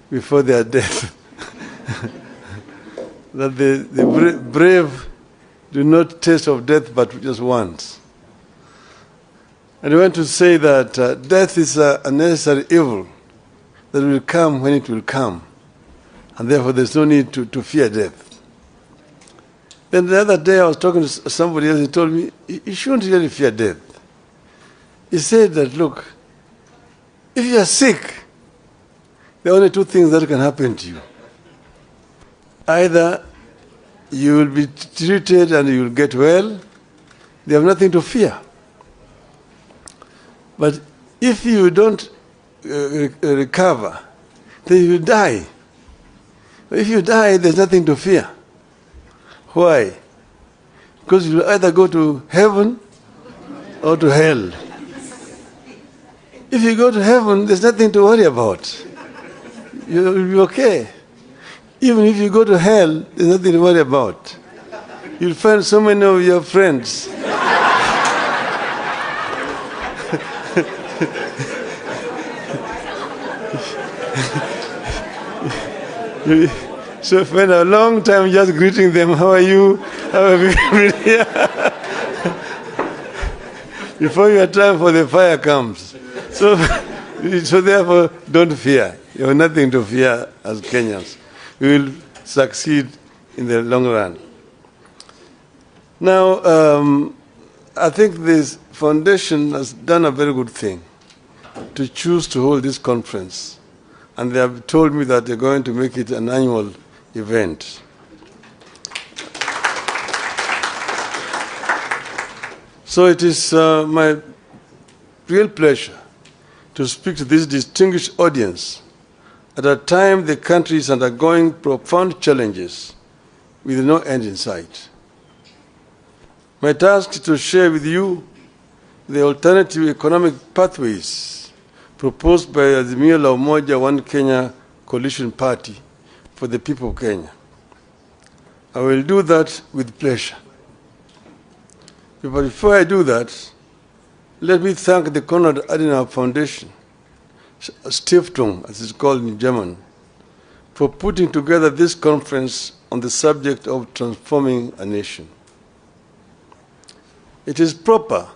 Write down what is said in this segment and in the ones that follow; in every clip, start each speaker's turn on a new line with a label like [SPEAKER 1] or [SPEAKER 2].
[SPEAKER 1] before their death. That the brave do not taste of death but just once. And I want to say that death is a necessary evil that will come when it will come. And therefore there's no need to fear death. Then the other day I was talking to somebody else, he told me, you shouldn't really fear death. He said that, look, if you are sick, there are only two things that can happen to you. Either you will be treated and you will get well, they have nothing to fear. But if you don't recover, then you die. If you die, there's nothing to fear. Why? Because you will either go to heaven or to hell. If you go to heaven, there's nothing to worry about. You will be okay. Even if you go to hell, there's nothing to worry about. You'll find so many of your friends. So spend a long time just greeting them. How are you? How have you been? Before your time for the fire comes. So therefore, don't fear. You have nothing to fear as Kenyans. We will succeed in the long run. Now, I think this foundation has done a very good thing to choose to hold this conference. And they have told me that they're going to make it an annual event. So it is my real pleasure to speak to this distinguished audience at a time the country is undergoing profound challenges with no end in sight. My task is to share with you the alternative economic pathways proposed by the Azimio la Umoja One Kenya Coalition Party for the people of Kenya. I will do that with pleasure. But before I do that, let me thank the Konrad Adenauer Foundation, Stiftung, as it's called in German, for putting together this conference on the subject of transforming a nation. It is proper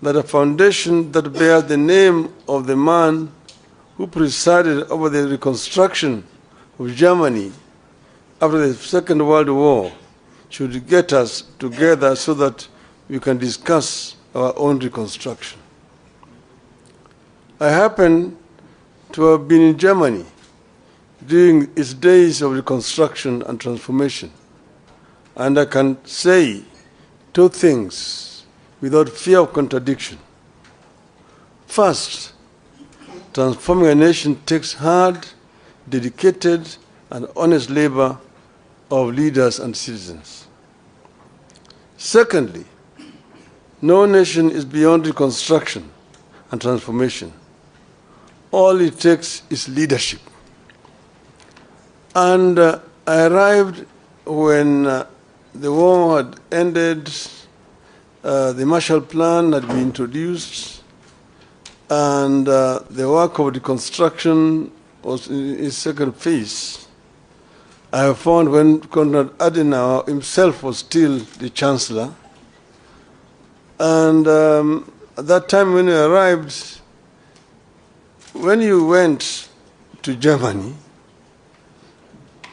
[SPEAKER 1] that a foundation that bears the name of the man who presided over the reconstruction of Germany after the Second World War should get us together so that we can discuss our own reconstruction. I happen to have been in Germany during its days of reconstruction and transformation, and I can say two things without fear of contradiction. First, transforming a nation takes hard, dedicated, and honest labor of leaders and citizens. Secondly, no nation is beyond reconstruction and transformation. All it takes is leadership. And I arrived when the war had ended, the Marshall Plan had been introduced, and the work of reconstruction was in its second phase. I have found when Konrad Adenauer himself was still the Chancellor, and at that time when we arrived, when you went to Germany,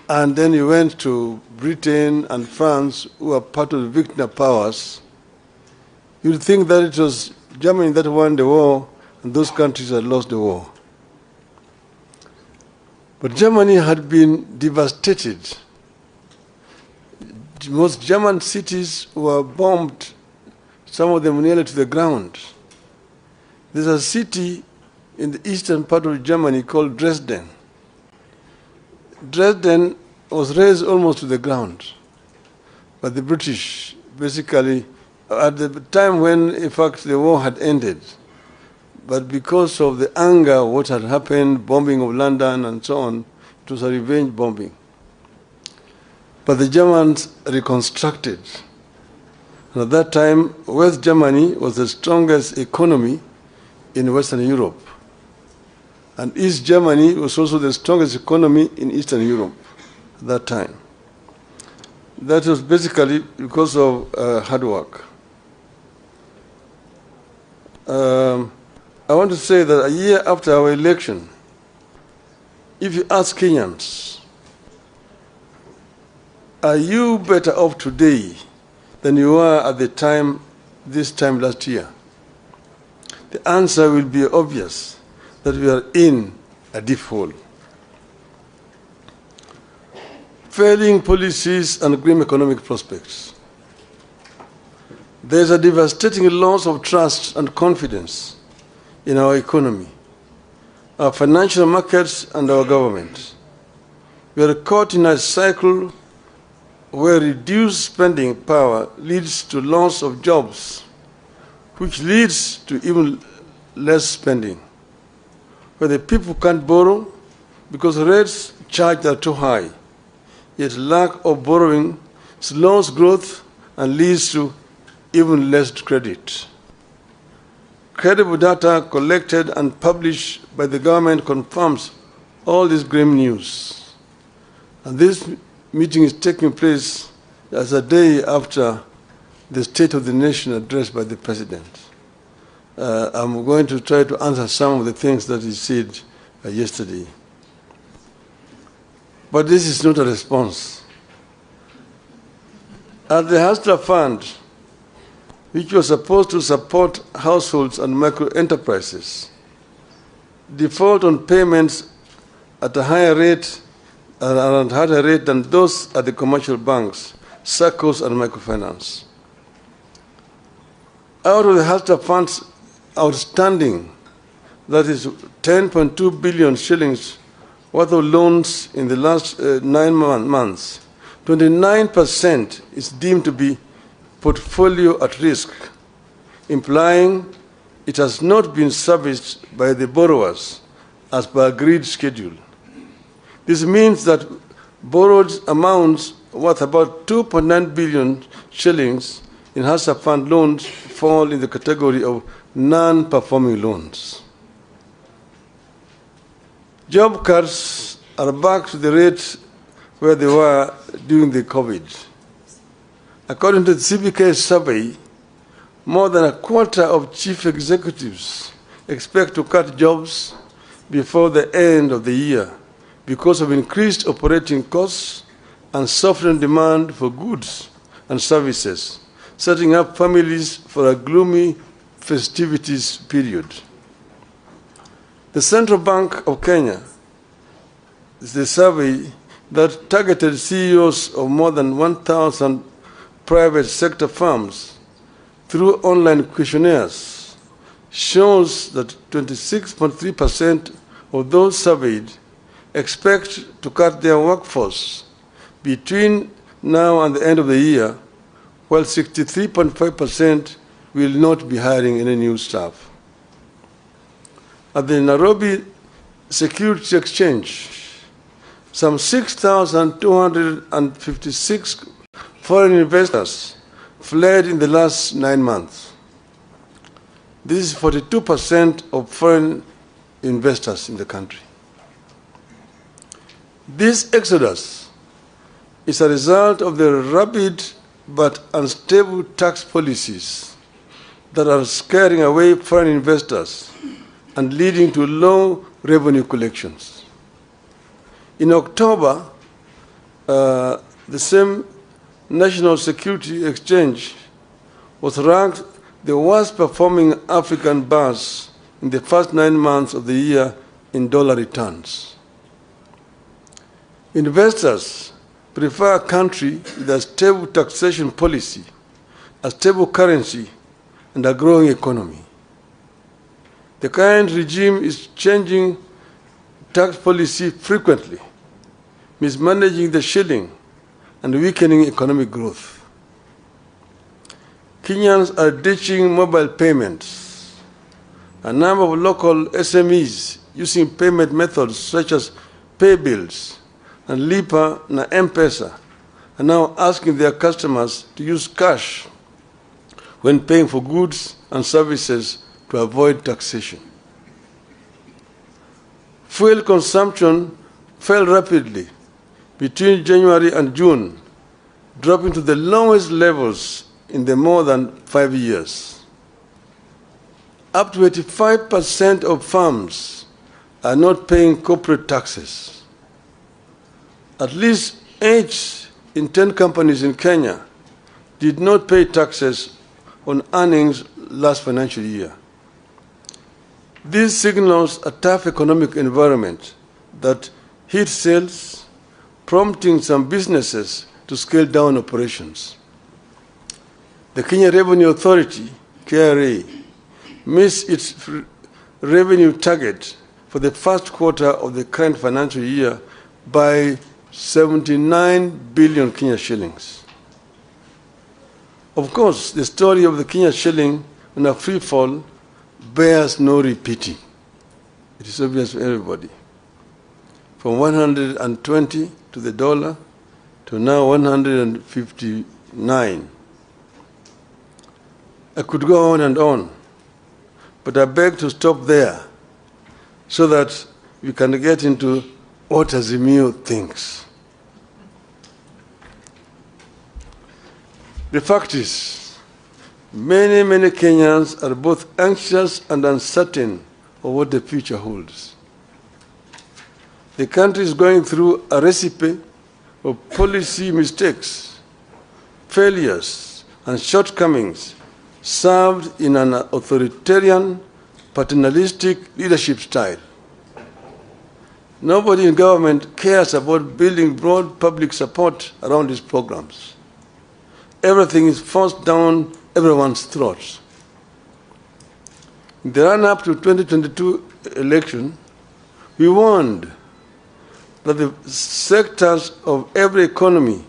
[SPEAKER 1] and then you went to Britain and France, who are part of the victor powers, you'd think that it was Germany that won the war, and those countries had lost the war. But Germany had been devastated. Most German cities were bombed, some of them nearly to the ground. There's a city in the eastern part of Germany called Dresden. Dresden was razed almost to the ground. But the British, basically, at the time when, in fact, the war had ended, but because of the anger, what had happened, bombing of London and so on, it was a revenge bombing. But the Germans reconstructed. And at that time, West Germany was the strongest economy in Western Europe. And East Germany was also the strongest economy in Eastern Europe at that time. That was basically because of hard work. I want to say that a year after our election, if you ask Kenyans, are you better off today than you were at the time, this time last year? The answer will be obvious, that we are in a deep hole. Failing policies and grim economic prospects. There is a devastating loss of trust and confidence in our economy, our financial markets, and our government. We are caught in a cycle where reduced spending power leads to loss of jobs, which leads to even less spending, where the people can't borrow because rates charged are too high, yet lack of borrowing slows growth and leads to even less credit. Credible data collected and published by the government confirms all this grim news. And this meeting is taking place as a day after the State of the Nation address by the President. I'm going to try to answer some of the things that he said yesterday. But this is not a response. At the Hustler Fund, which was supposed to support households and micro-enterprises, default on payments at a higher rate than those at the commercial banks, SACCOs, and microfinance. Out of the Hustler Fund's outstanding, that is 10.2 billion shillings worth of loans in the last 9 months, 29% is deemed to be portfolio at risk, implying it has not been serviced by the borrowers as per agreed schedule. This means that borrowed amounts worth about 2.9 billion shillings in Hustler Fund loans fall in the category of non-performing loans. Job cuts are back to the rate where they were during the COVID. According to the CBK survey, more than a quarter of chief executives expect to cut jobs before the end of the year because of increased operating costs and softening demand for goods and services, setting up families for a gloomy festivities period. The Central Bank of Kenya, the survey that targeted CEOs of more than 1,000 private sector firms through online questionnaires, shows that 26.3% of those surveyed expect to cut their workforce between now and the end of the year, while 63.5% will not be hiring any new staff. At the Nairobi Securities Exchange, some 6,256 foreign investors fled in the last 9 months. This is 42% of foreign investors in the country. This exodus is a result of the rapid but unstable tax policies that are scaring away foreign investors and leading to low revenue collections. In October, the same National Security Exchange was ranked the worst performing African bus in the first 9 months of the year in dollar returns. Investors prefer a country with a stable taxation policy, a stable currency, and a growing economy. The current regime is changing tax policy frequently, mismanaging the shilling, and weakening economic growth. Kenyans are ditching mobile payments. A number of local SMEs using payment methods such as pay bills and Lipa na M-Pesa are now asking their customers to use cash when paying for goods and services to avoid taxation. fuel consumption fell rapidly between January and June, dropping to the lowest levels in the more than 5 years. Up to 85% of firms are not paying corporate taxes. At least 8 in 10 companies in Kenya did not pay taxes on earnings last financial year. This signals a tough economic environment that hit sales, prompting some businesses to scale down operations. The Kenya Revenue Authority, KRA, missed its revenue target for the first quarter of the current financial year by 79 billion Kenya shillings. Of course, the story of the Kenya shilling on a free fall bears no repeating. It is obvious to everybody. From 120 to the dollar to now 159. I could go on and on, but I beg to stop there so that we can get into what Azimio thinks. The fact is, many Kenyans are both anxious and uncertain of what the future holds. The country is going through a recipe of policy mistakes, failures, and shortcomings served in an authoritarian, paternalistic leadership style. Nobody in government cares about building broad public support around these programs. Everything is forced down everyone's throats. In the run-up to 2022 election, we warned that the sectors of every economy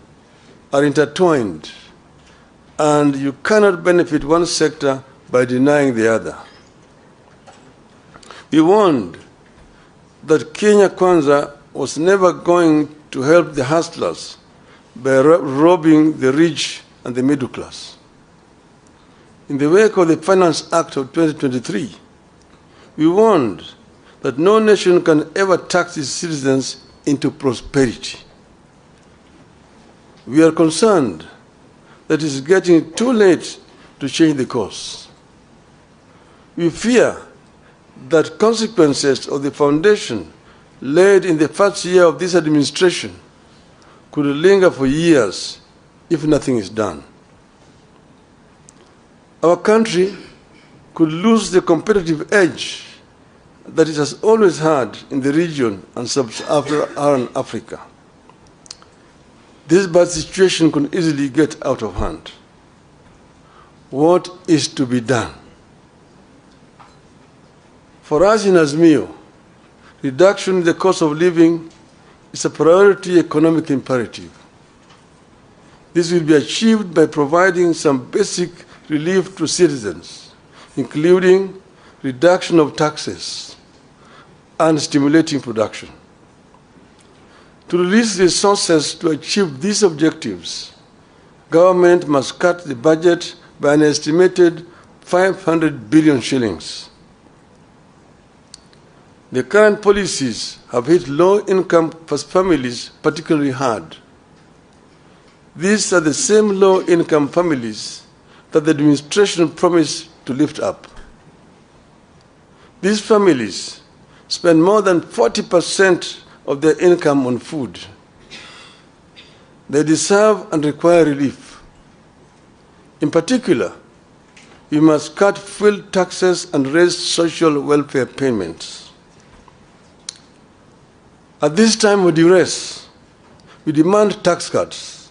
[SPEAKER 1] are intertwined, and you cannot benefit one sector by denying the other. We warned that Kenya Kwanza was never going to help the hustlers by robbing the rich and the middle class. In the wake of the Finance Act of 2023, we warned that no nation can ever tax its citizens into prosperity. We are concerned that it is getting too late to change the course. We fear that consequences of the foundation laid in the first year of this administration could linger for years if nothing is done. Our country could lose the competitive edge that it has always had in the region and sub-Saharan Africa. This bad situation could easily get out of hand. What is to be done? For us in Azimio, reduction in the cost of living is a priority economic imperative. This will be achieved by providing some basic relief to citizens, including reduction of taxes and stimulating production. To release resources to achieve these objectives, government must cut the budget by an estimated 500 billion shillings. The current policies have hit low-income families particularly hard. These are the same low-income families that the administration promised to lift up. These families spend more than 40% of their income on food. They deserve and require relief. In particular, we must cut fuel taxes and raise social welfare payments. At this time of duress, we demand tax cuts,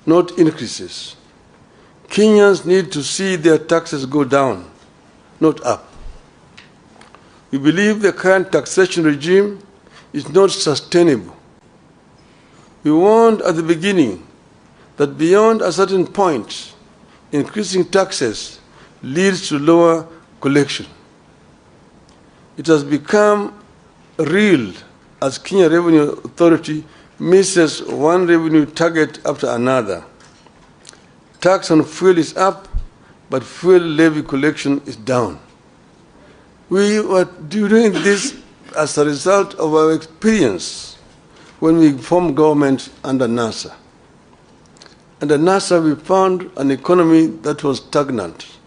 [SPEAKER 1] not increases. Kenyans need to see their taxes go down, not up. We believe the current taxation regime is not sustainable. We warned at the beginning that beyond a certain point, increasing taxes leads to lower collection. It has become real as Kenya Revenue Authority misses one revenue target after another. Tax on fuel is up, but fuel levy collection is down. We were during this as a result of our experience when we formed government under NASA. Under NASA, we found an economy that was stagnant,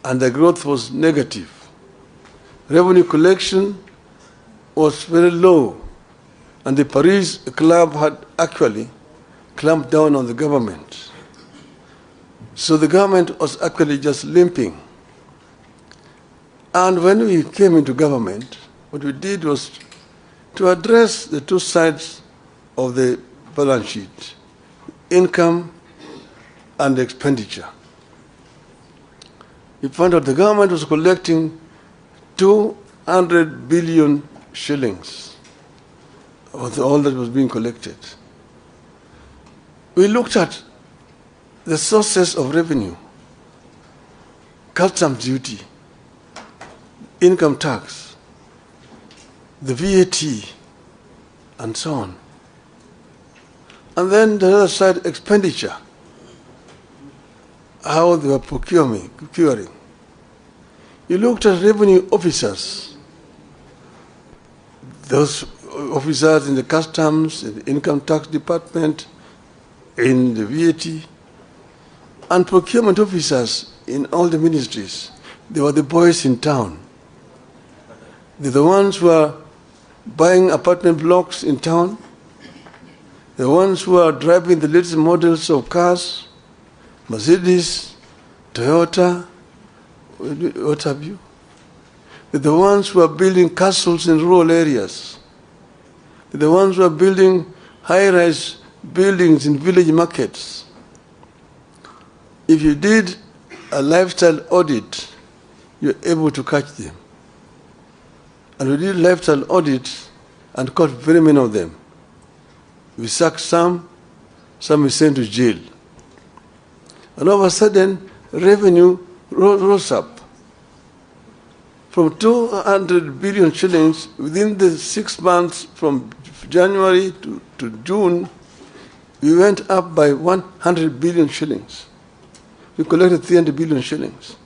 [SPEAKER 1] and the growth was negative. Revenue collection was very low, and the Paris Club had actually clamped down on the government. So the government was actually just limping. And when we came into government, what we did was to address the two sides of the balance sheet, income and expenditure. We found out the government was collecting 200 billion shillings of all that was being collected. We looked at the sources of revenue, customs duty, income tax, the VAT, and so on. And then the other side, expenditure, how they were procuring. You looked at revenue officers, those officers in the customs, in the income tax department, in the VAT, and procurement officers in all the ministries. They were the boys in town. They're the ones who are buying apartment blocks in town, the ones who are driving the latest models of cars, Mercedes, Toyota, what have you. They're the ones who are building castles in rural areas. They're the ones who are building high-rise buildings in village markets. If you did a lifestyle audit, you're able to catch them. And we did lifestyle audits and caught very many of them. We sacked some we sent to jail. And all of a sudden, revenue rose up. From 200 billion shillings, within the 6 months from January to June, we went up by 100 billion shillings. We collected 300 billion shillings.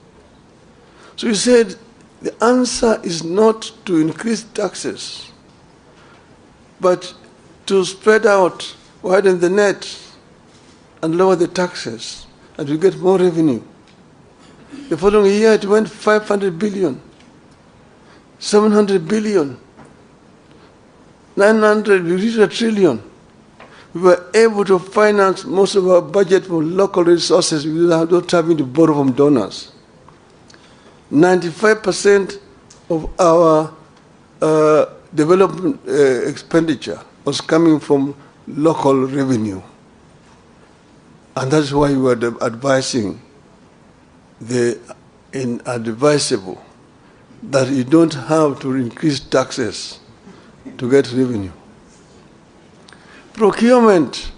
[SPEAKER 1] So we said, the answer is not to increase taxes, but to spread out, widen the net, and lower the taxes, and we get more revenue. The following year, it went 500 billion, 700 billion, 900, we reached 1 trillion. We were able to finance most of our budget from local resources without having to borrow from donors. 95% of our development expenditure was coming from local revenue. And that's why we were advising the inadvisable that you don't have to increase taxes to get revenue. Procurement,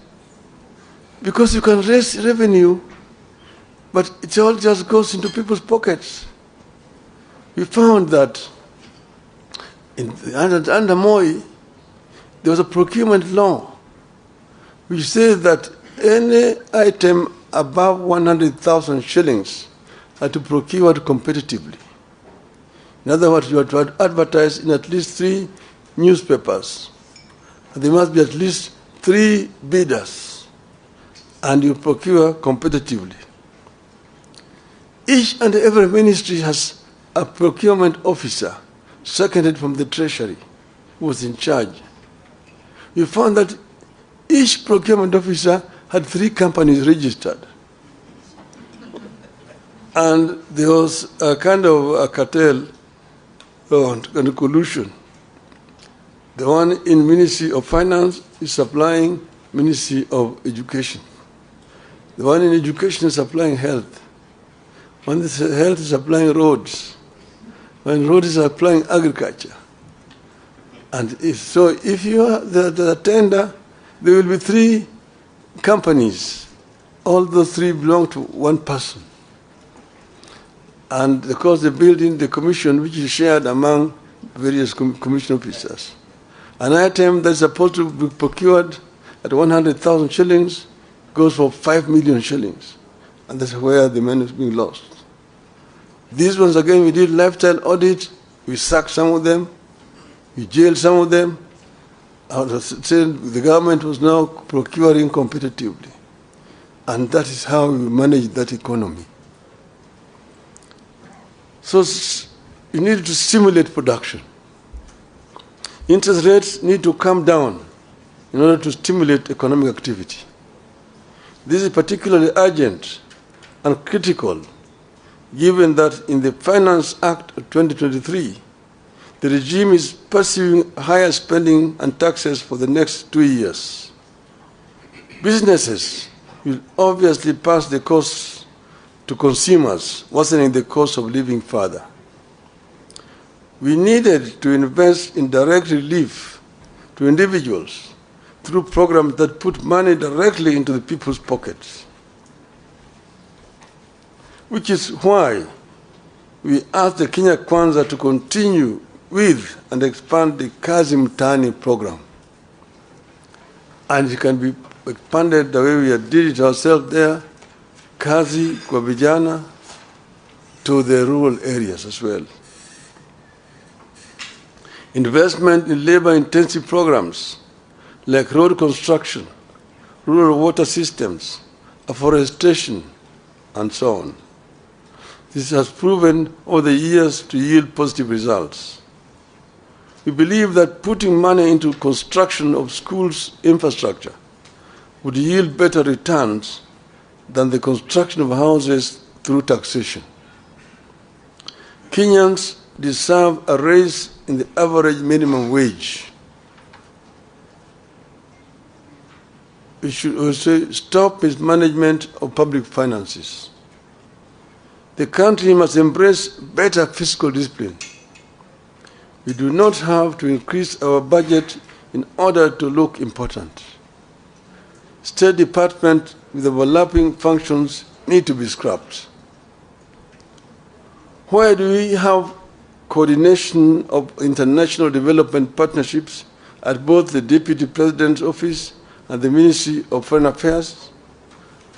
[SPEAKER 1] because you can raise revenue, but it all just goes into people's pockets. We found that under Moi, there was a procurement law which says that any item above 100,000 shillings had to be procured competitively. In other words, you have to advertise in at least 3 newspapers. And there must be at least 3 bidders, and you procure competitively. Each and every ministry has a procurement officer seconded from the treasury who was in charge. We found that each procurement officer had 3 companies registered. And there was a kind of a cartel and a collusion. The one in Ministry of Finance is supplying Ministry of Education. The one in Education is supplying health. One is health is supplying roads. One road is supplying agriculture. And if you are the tender, there will be 3 companies. All those 3 belong to one person. And of course the building, the commission, which is shared among various commission officers. An item that's supposed to be procured at 100,000 shillings goes for 5 million shillings. And that's where the money is being lost. These ones, again, we did lifestyle audit. We sacked some of them. We jailed some of them. The government was now procuring competitively. And that is how we manage that economy. So you need to stimulate production. Interest rates need to come down in order to stimulate economic activity. This is particularly urgent and critical, given that in the Finance Act of 2023, the regime is pursuing higher spending and taxes for the next 2 years. Businesses will obviously pass the costs to consumers, worsening the cost of living further. We needed to invest in direct relief to individuals through programs that put money directly into the people's pockets, which is why we asked the Kenya Kwanza to continue with and expand the Kazi Mtaani program. And it can be expanded the way we did it ourselves there, Kazi kwa vijana, to the rural areas as well. Investment in labor-intensive programs like road construction, rural water systems, afforestation, and so on. This has proven over the years to yield positive results. We believe that putting money into construction of schools' infrastructure would yield better returns than the construction of houses through taxation. Kenyans deserve a raise in the average minimum wage. We should also stop mismanagement of public finances. The country must embrace better fiscal discipline. We do not have to increase our budget in order to look important. State departments with overlapping functions need to be scrapped. Why do we have coordination of international development partnerships at both the Deputy President's Office and the Ministry of Foreign Affairs,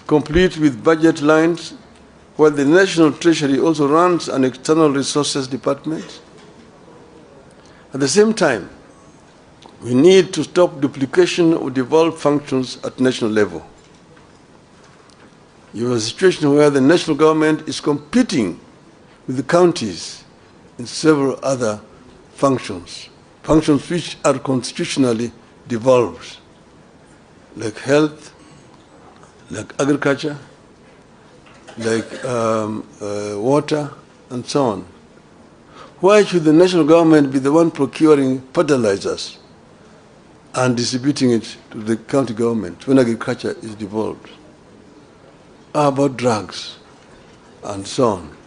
[SPEAKER 1] complete with budget lines, while the National Treasury also runs an external resources department? At the same time, we need to stop duplication of devolved functions at national level. You have a situation where the national government is competing with the counties in several other functions which are constitutionally devolved, like health, like agriculture, like water, and so on. Why should the national government be the one procuring fertilizers and distributing it to the county government when agriculture is devolved? How about drugs and so on?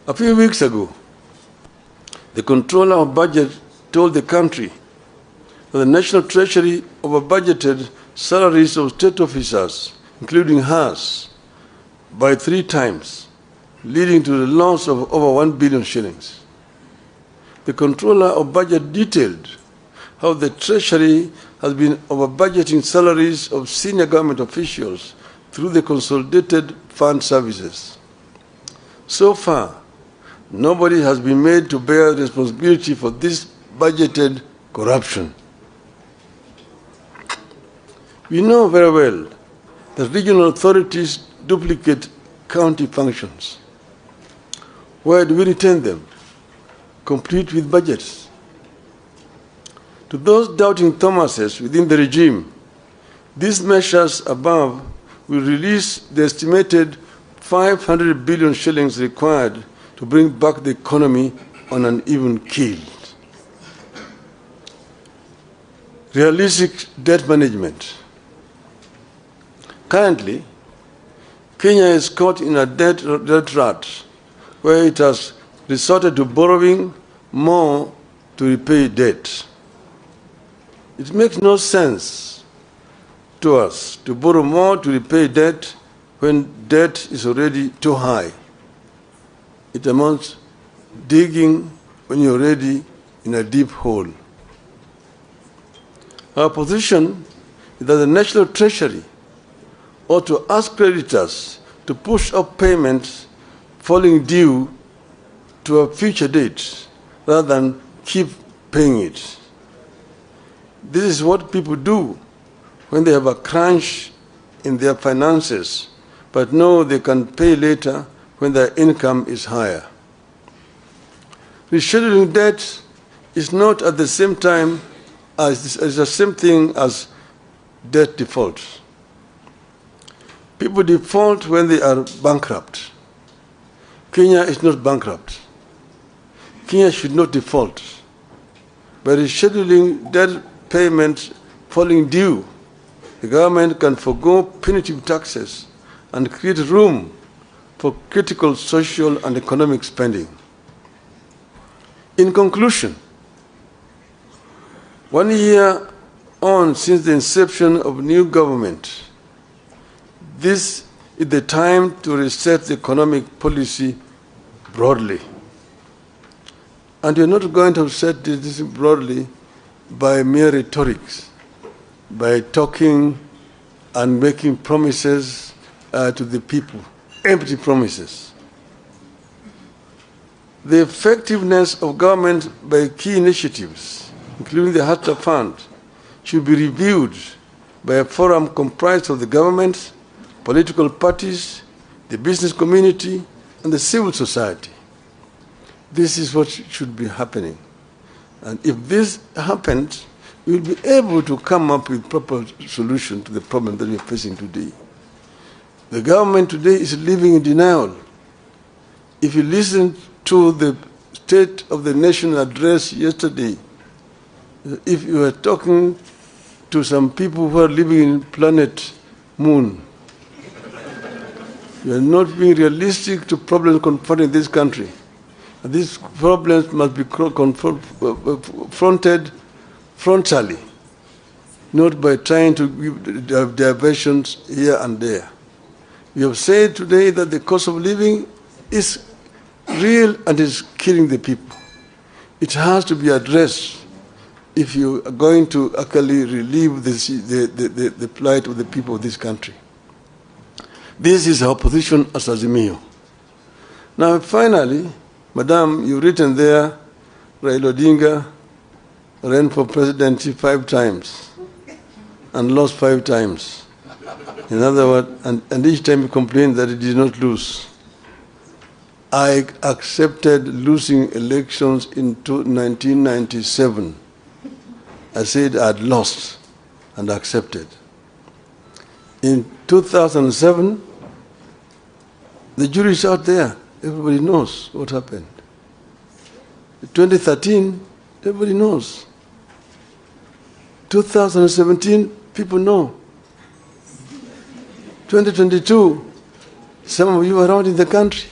[SPEAKER 1] A few weeks ago, the Controller of Budget told the country that the National Treasury over-budgeted salaries of state officers, including hers, by 3 times, leading to the loss of over 1 billion shillings. The Controller of Budget detailed how the Treasury has been over-budgeting salaries of senior government officials through the consolidated fund services. So far, nobody has been made to bear responsibility for this budgeted corruption. We know very well that regional authorities duplicate county functions. Where do we retain them? Complete with budgets. To those doubting Thomases within the regime, these measures above will release the estimated 500 billion shillings required to bring back the economy on an even keel. Realistic debt management. Currently, Kenya is caught in a debt rut where it has resorted to borrowing more to repay debt. It makes no sense to us to borrow more to repay debt when debt is already too high. It amounts digging when you're already in a deep hole. Our position is that the National Treasury ought to ask creditors to push up payments falling due to a future date rather than keep paying it. This is what people do when they have a crunch in their finances, but know they can pay later when their income is higher. Rescheduling debt is not at the same time as the same thing as debt default. People default when they are bankrupt. Kenya is not bankrupt. Kenya should not default. By rescheduling debt payment falling due, the government can forgo punitive taxes and create room for critical social and economic spending. In conclusion, 1 year on since the inception of new government, this is the time to reset the economic policy broadly. And you're not going to set this broadly by mere rhetorics, by talking and making promises to the people, empty promises. The effectiveness of government by key initiatives, including the Hatta Fund, should be reviewed by a forum comprised of the government, political parties, the business community, and the civil society. This is what should be happening. And if this happens, we will be able to come up with proper solution to the problem that we are facing today. The government today is living in denial. If you listen to the State of the Nation address yesterday, if you are talking to some people who are living in planet Moon, you are not being realistic to problems confronting this country. And these problems must be confronted frontally, not by trying to give diversions here and there. We have said today that the cost of living is real and is killing the people. It has to be addressed if you are going to actually relieve the plight of the people of this country. This is our position as Azimio. Now finally, Madam, you've written there, Raila Odinga ran for presidency 5 times and lost 5 times. In other words, and each time he complained that he did not lose. I accepted losing elections in 1997. I said I had lost and accepted. In 2007, the jury is out there. Everybody knows what happened. In 2013, everybody knows. 2017, people know. 2022, some of you are around in the country.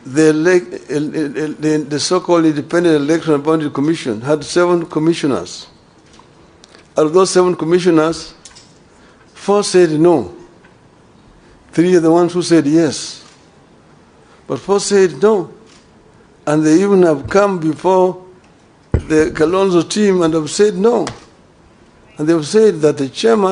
[SPEAKER 1] The so-called Independent Election and Boundary Commission had 7 commissioners. Out of those 7 commissioners, 4 said no. 3 are the ones who said yes. But 4 said no. And they even have come before the Kalonzo team and have said no. And they have said that the chairman